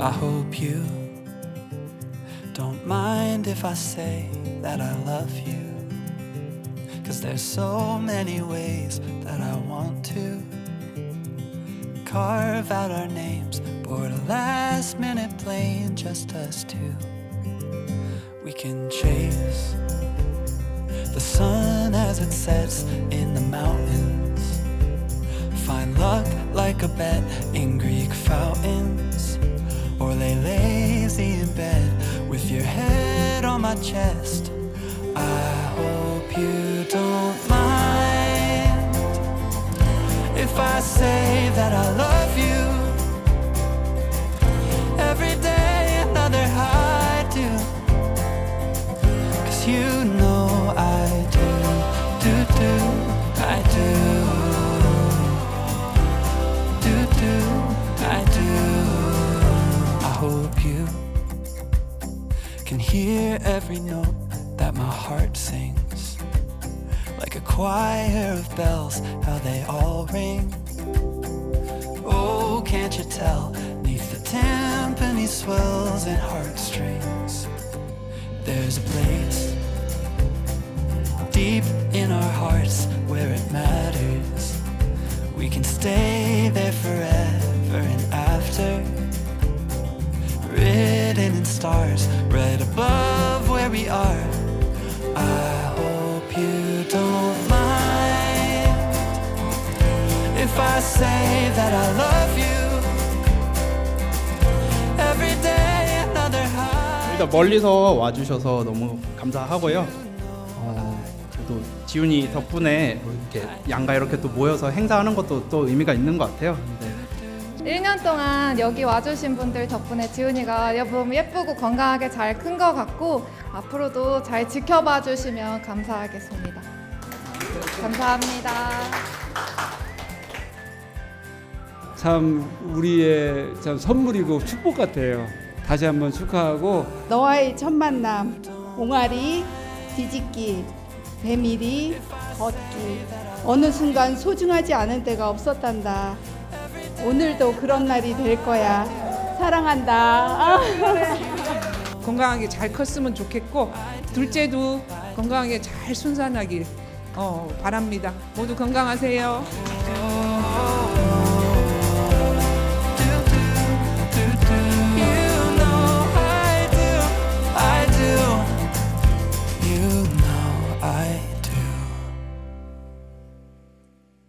I hope you don't mind if I say that I love you, 'cause there's so many ways that I want to carve out our names, board a last minute plane, just us two. We can chase the sun as it sets in the mountains, find luck like a bet in Greek fountains, or lay lazy in bed with your head on my chest. I hope you don't mind if I say that I love you. Every day another high do, 'cause you know I do, I do, I do. I hope you can hear every note that my heart sings, like a choir of bells, how they all ring. Oh, can't you tell, neath the timpani swells and heartstrings, there's a place deep in our hearts where it matters. We can stay there forever and after, written in stars right above where we are. I hope you don't mind if I say that I love you. Every day another high. 일단 멀리서 와주셔서 너무 감사하고요. 저도 지훈이 덕분에 이렇게 양가 이렇게 또 모여서 행사하는 것도 또 의미가 있는 것 같아요. 1년 동안 여기 와주신 분들 덕분에 지훈이가 너무 예쁘고 건강하게 잘 큰 것 같고, 앞으로도 잘 지켜봐 주시면 감사하겠습니다. 감사합니다. 참 우리의 참 선물이고 축복 같아요. 다시 한번 축하하고, 너와의 첫 만남, 옹알이, 뒤집기, 배밀이, 걷기, 어느 순간 소중하지 않은 때가 없었단다. 오늘도 그런 날이 될 거야. 사랑한다. 건강하게 잘 컸으면 좋겠고, 둘째도 건강하게 잘 순산하길 바랍니다. 모두 건강하세요.